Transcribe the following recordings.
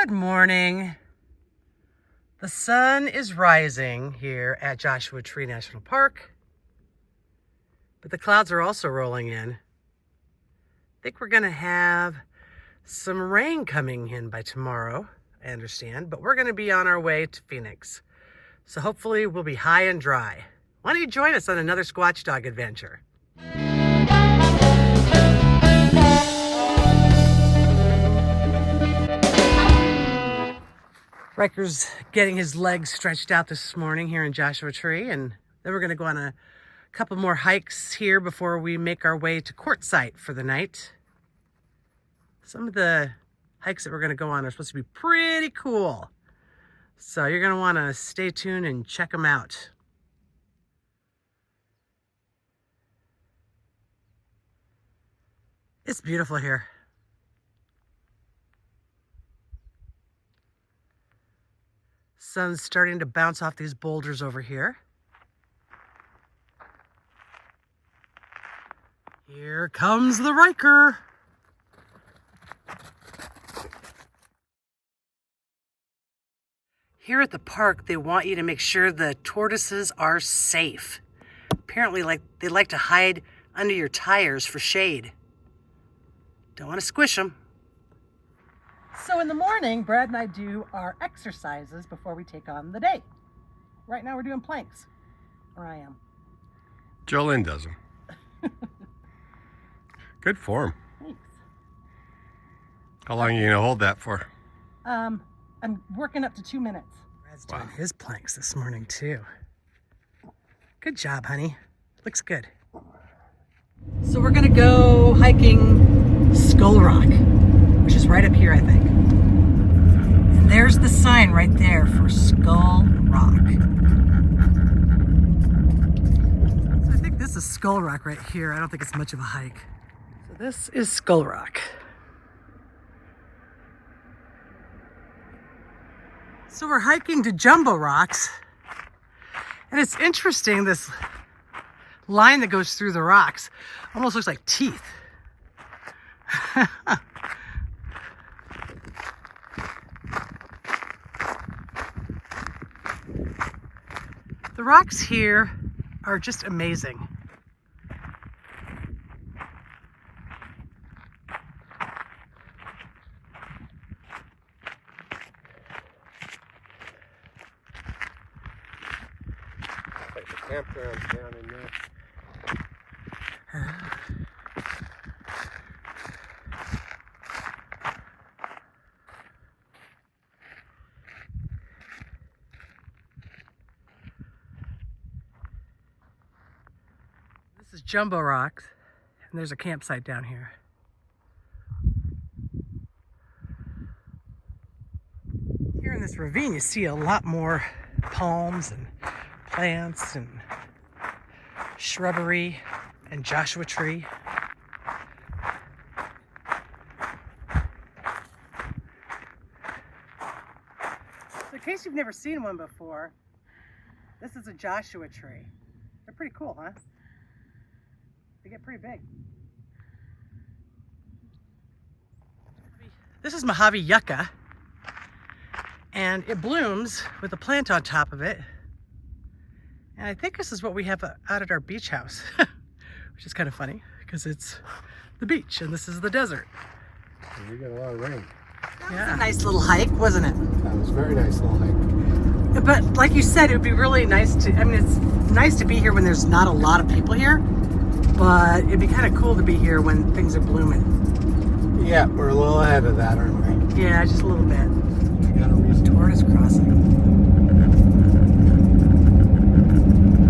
Good morning. The sun is rising here at Joshua Tree National Park, but the clouds are also rolling in. I think we're going to have some rain coming in by tomorrow, I understand, but we're going to be on our way to Phoenix. So hopefully we'll be high and dry. Why don't you join us on another Squatch Dog adventure? Riker's getting his legs stretched out this morning here in Joshua Tree, and then we're going to go on a couple more hikes here before we make our way to Quartzsite for the night. Some of the hikes that we're going to go on are supposed to be pretty cool, so you're going to want to stay tuned and check them out. It's beautiful here. Sun's starting to bounce off these boulders over here. Here comes the Riker. Here at the park, they want you to make sure the tortoises are safe. Apparently, they like to hide under your tires for shade. Don't want to squish them. So in the morning, Brad and I do our exercises before we take on the day. Right now we're doing planks, or I am. Jolene does them. Good form. Thanks. How long are you going to hold that for? I'm working up to 2 minutes. Brad's doing his planks this morning too. Good job, honey. Looks good. So we're gonna go hiking Skull Rock, which is right up here, I think. And there's the sign right there for Skull Rock. So I think this is Skull Rock right here. I don't think it's much of a hike. So this is Skull Rock. So we're hiking to Jumbo Rocks. And it's interesting, this line that goes through the rocks almost looks like teeth. The rocks here are just amazing. Like the campground's down in there. This is Jumbo Rocks, and there's a campsite down here. Here in this ravine, you see a lot more palms and plants and shrubbery and Joshua Tree. So in case you've never seen one before, this is a Joshua tree. They're pretty cool, huh? They get pretty big. This is Mojave yucca, and it blooms with a plant on top of it. And I think this is what we have out at our beach house, which is kind of funny because it's the beach and this is the desert. We got a lot of rain. That was a nice little hike, wasn't it? That was a very nice little hike. But like you said, it would be really nice to, it's nice to be here when there's not a lot of people here, but it'd be kind of cool to be here when things are blooming. Yeah, we're a little ahead of that, aren't we? Yeah, just a little bit. We got a reason. Tortoise crossing.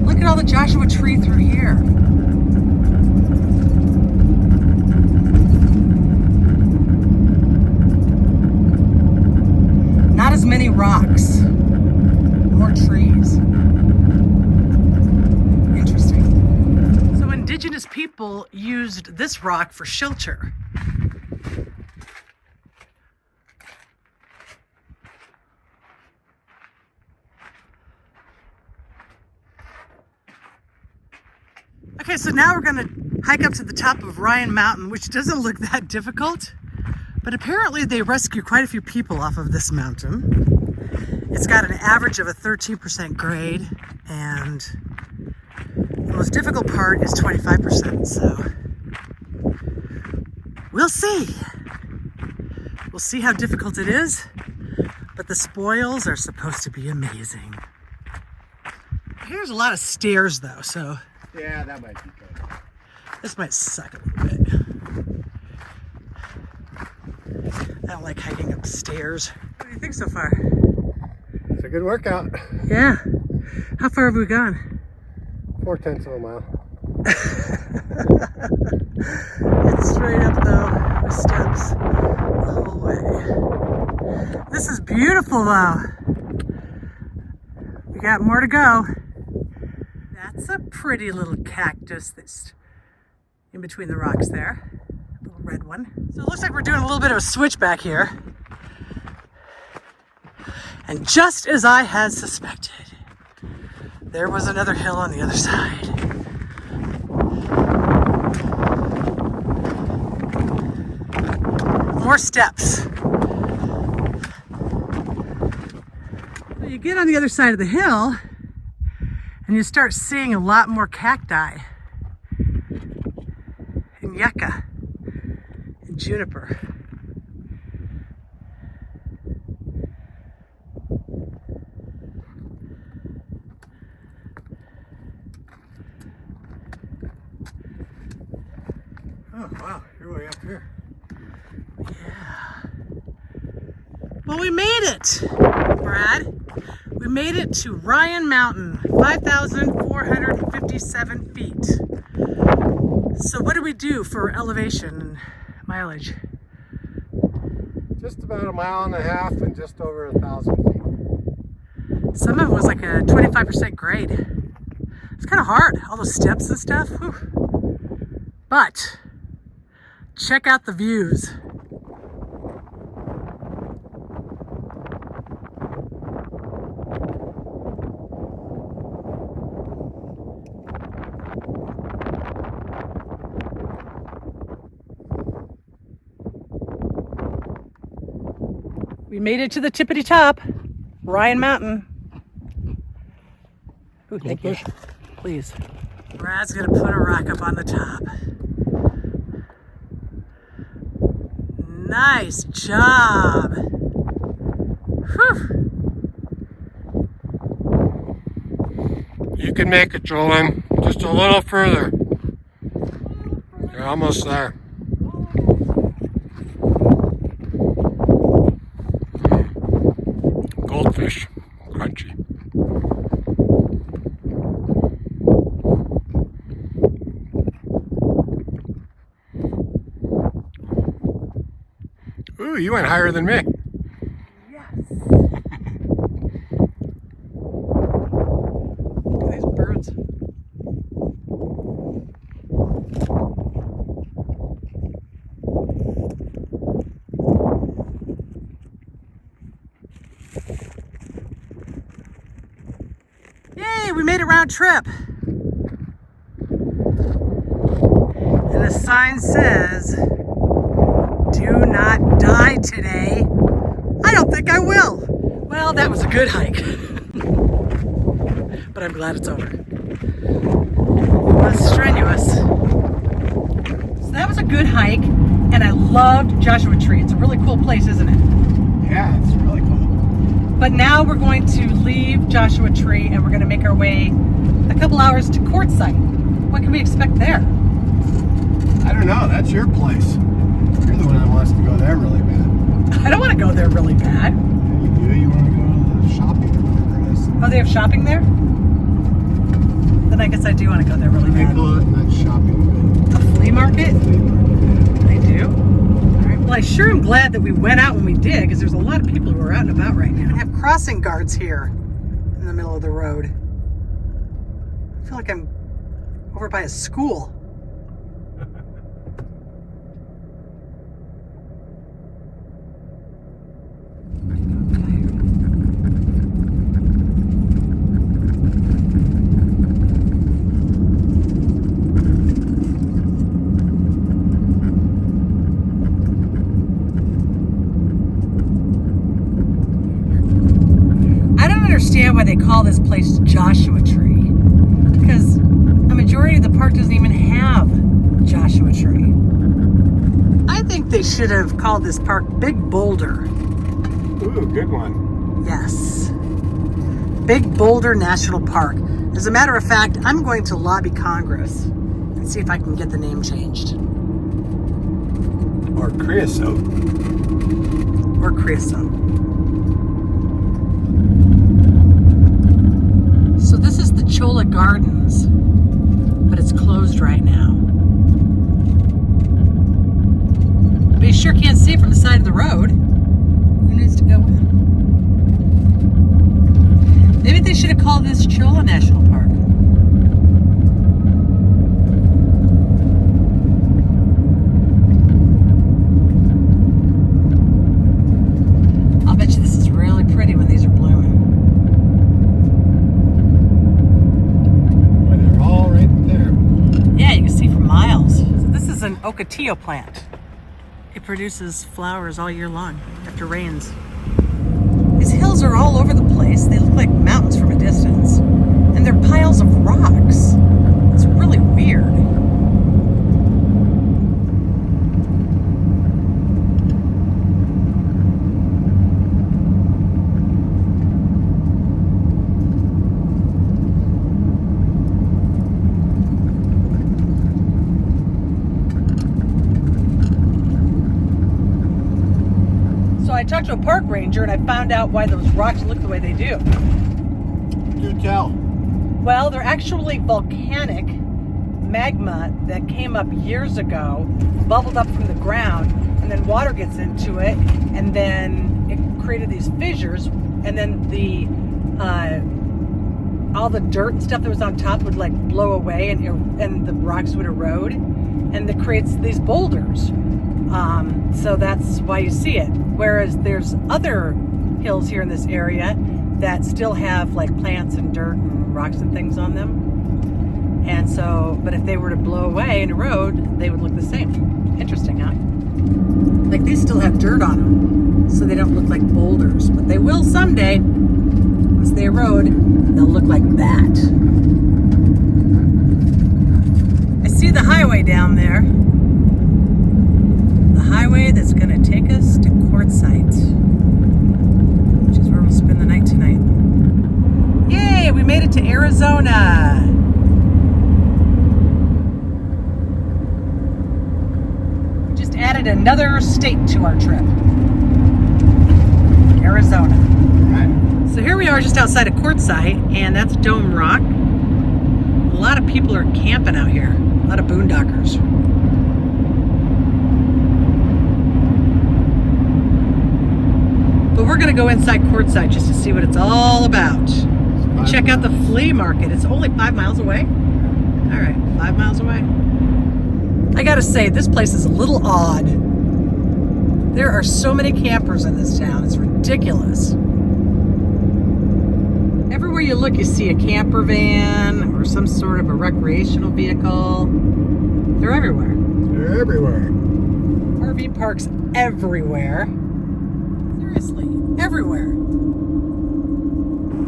Look at all the Joshua Tree through here. Not as many rocks. More trees. Interesting. So indigenous people used this rock for shelter. Okay, so now we're gonna hike up to the top of Ryan Mountain, which doesn't look that difficult, But apparently they rescue quite a few people off of this mountain. It's got an average of a 13% grade, and the most difficult part is 25%, so we'll see. We'll see how difficult it is, but the spoils are supposed to be amazing. Here's a lot of stairs though, so Yeah, that might be good. this might suck a little bit. I don't like hiking up stairs. What do you think so far? It's a good workout. Yeah. How far have we gone? 0.4 of a mile. It's straight up though, with steps the whole way. This is beautiful though. We got more to go. That's a pretty little cactus that's in between the rocks there. A little red one. So it looks like we're doing a little bit of a switch back here. And just as I had suspected, there was another hill on the other side. More steps. So you get on the other side of the hill and you start seeing a lot more cacti and yucca and juniper. Oh, wow. You're way up here. Yeah. Well, we made it, Brad. We made it to Ryan Mountain, 5,457 feet. So what do we do for elevation and mileage? Just about a mile and a half and just over 1,000 feet. Some of it was like a 25% grade. It's kind of hard, all those steps and stuff. Whew. But check out the views. We made it to the tippity top, Ryan Mountain. Ooh, thank you. Please. Brad's gonna put a rock up on the top. Nice job. Whew. You can make it, Jolene. Just a little further. You're almost there. Goldfish. Crunchy. Ooh, you went higher than me. Yes. Look at these birds. Yay, we made a round trip. And the sign says, "Do not die today." I don't think I will. Well, that was a good hike. But I'm glad it's over. It was strenuous. So that was a good hike, and I loved Joshua Tree. It's a really cool place, isn't it? Yeah, it's really cool. But now we're going to leave Joshua Tree and we're going to make our way a couple hours to Quartzsite. What can we expect there? I don't know. That's your place. You're the one that wants to go there really bad. I don't want to go there really bad. Yeah, you do. You want to go to the shopping or whatever it is. Oh, they have shopping there? Then I guess I do want to go there really They bad. call it not shopping, A flea market? but flea market. They do? All right. Well, I sure am glad that we went out when we did, because there's a lot of people who are out and about right now. I have crossing guards here in the middle of the road. I feel like I'm over by a school. understand why they call this place Joshua Tree, because a majority of the park doesn't even have Joshua Tree. I think they should have called this park Big Boulder. Ooh, good one. Yes. Big Boulder National Park. As a matter of fact, I'm going to lobby Congress and see if I can get the name changed. Or creosote. Or creosote. So this is the Cholla Gardens, but it's closed right now. But you sure can't see from the side of the road. Who needs to go in? Maybe they should have called this Cholla National Park. I'll bet you this is really pretty when these are blooming. Boy, they're all right there. Yeah, you can see for miles. So this is an ocotillo plant. It produces flowers all year long after rains. These hills are all over the place. They look like mountains from a distance. And they're piles of rocks. It's really weird. So I talked to a park ranger and I found out why those rocks look the way they do. Do tell. Well, they're actually volcanic magma that came up years ago, bubbled up from the ground, and then water gets into it, and then it created these fissures, and then the all the dirt and stuff that was on top would like blow away, and the rocks would erode, and it creates these boulders. So that's why you see it. Whereas there's other hills here in this area that still have like plants and dirt and rocks and things on them. And so, but if they were to blow away and erode, they would look the same. Interesting, huh? Like these still have dirt on them, so they don't look like boulders. But they will someday. Once they erode, they'll look like that. I see the highway down there. The highway that's going to take us to Quartzsite, which is where we'll spend the night tonight. Yay, we made it to Arizona. We just added another state to our trip. Arizona. Right. So here we are just outside of Quartzsite, and that's Dome Rock. A lot of people are camping out here. A lot of boondockers. But we're going to go inside Quartzsite just to see what it's all about. Check out the flea market. It's only 5 miles away. All right, 5 miles away. I got to say, this place is a little odd. There are so many campers in this town. It's ridiculous. Everywhere you look, you see a camper van or some sort of a recreational vehicle. They're everywhere. They're everywhere. RV parks everywhere. Seriously, everywhere.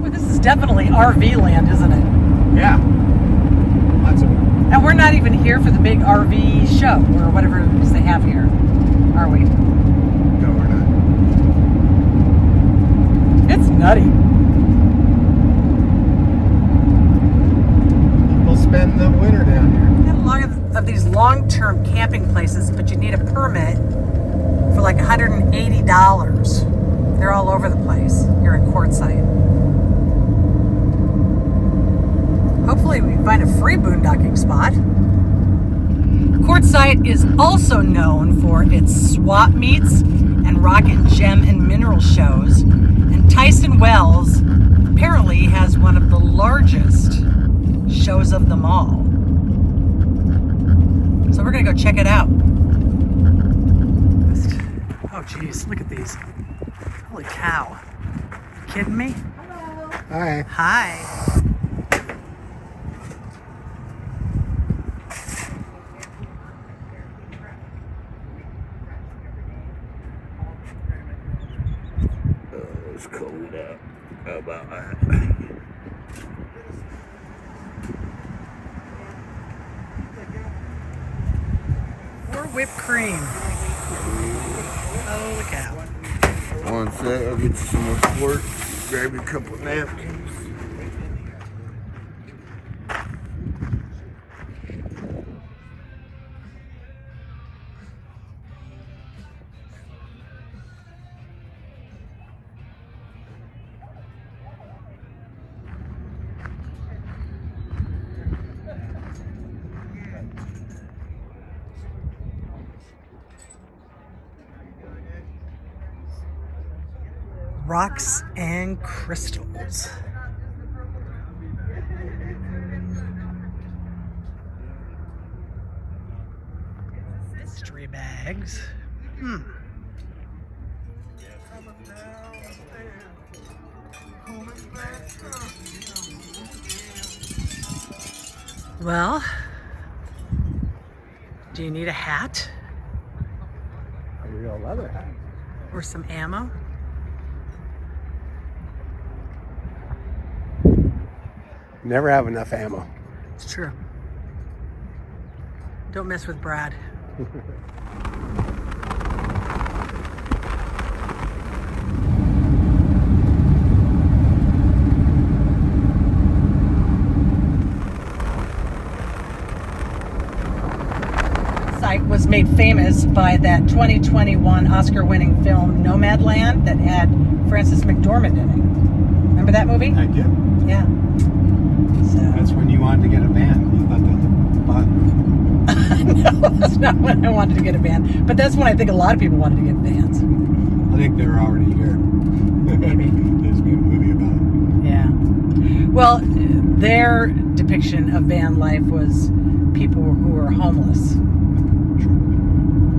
Well, this is definitely RV land, isn't it? Yeah. Lots of them. And we're not even here for the big RV show or whatever it is they have here, are we? No, we're not. It's nutty. People spend the winter down here. We got a lot of these long-term camping places, but you need a permit for like $180. They're all over the place here in Quartzsite. Hopefully we find a free boondocking spot. Quartzsite is also known for its swap meets and rock and gem and mineral shows. And Tyson Wells apparently has one of the largest shows of them all. So we're gonna go check it out. Oh geez, look at these. Holy cow. You kidding me? Hello. Hi. Hi. it's cold out. How about that? Or whipped cream. Holy cow. One sec, I'll get you some more squirt. Grab you a couple napkins. Rocks and crystals. Mystery bags. Well, do you need a hat? A real leather hat. Or some ammo? Never have enough ammo. It's true. Don't mess with Brad. Site was made famous by that 2021 Oscar-winning film Nomadland that had Frances McDormand in it. Remember that movie? I do. Yeah. So. That's when you wanted to get a van. You thought that was fun. No, that's not when I wanted to get a van. But that's when I think a lot of people wanted to get vans. I think they were already here. Maybe. There's been a movie about it. Yeah. Well, their depiction of van life was people who were homeless.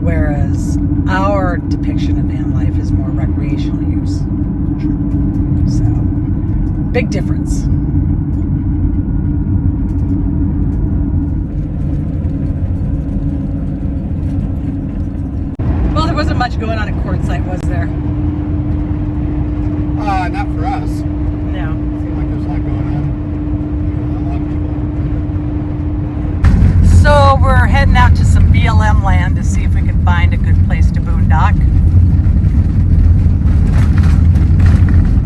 Whereas our depiction of van life is more recreational use. So, big difference. Well, there wasn't much going on at Quartzsite, was there? Not for us. No. Seemed like there's a lot going on. A lot of people. So we're heading out to some BLM land to see if we can find a good place to boondock.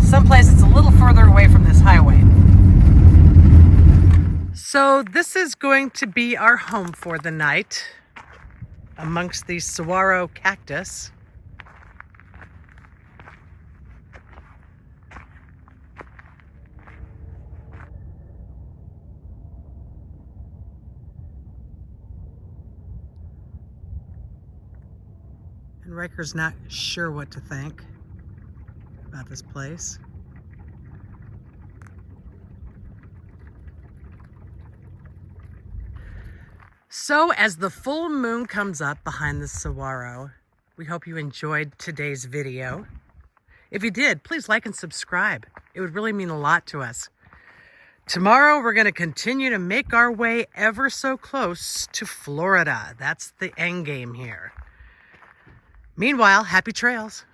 Someplace that's a little further away from this highway. So this is going to be our home for the night amongst these saguaro cactus. And Riker's not sure what to think about this place. So as the full moon comes up behind the saguaro, we hope you enjoyed today's video. If you did, please like and subscribe. It would really mean a lot to us. Tomorrow, we're going to continue to make our way ever so close to Florida. That's the end game here. Meanwhile, happy trails.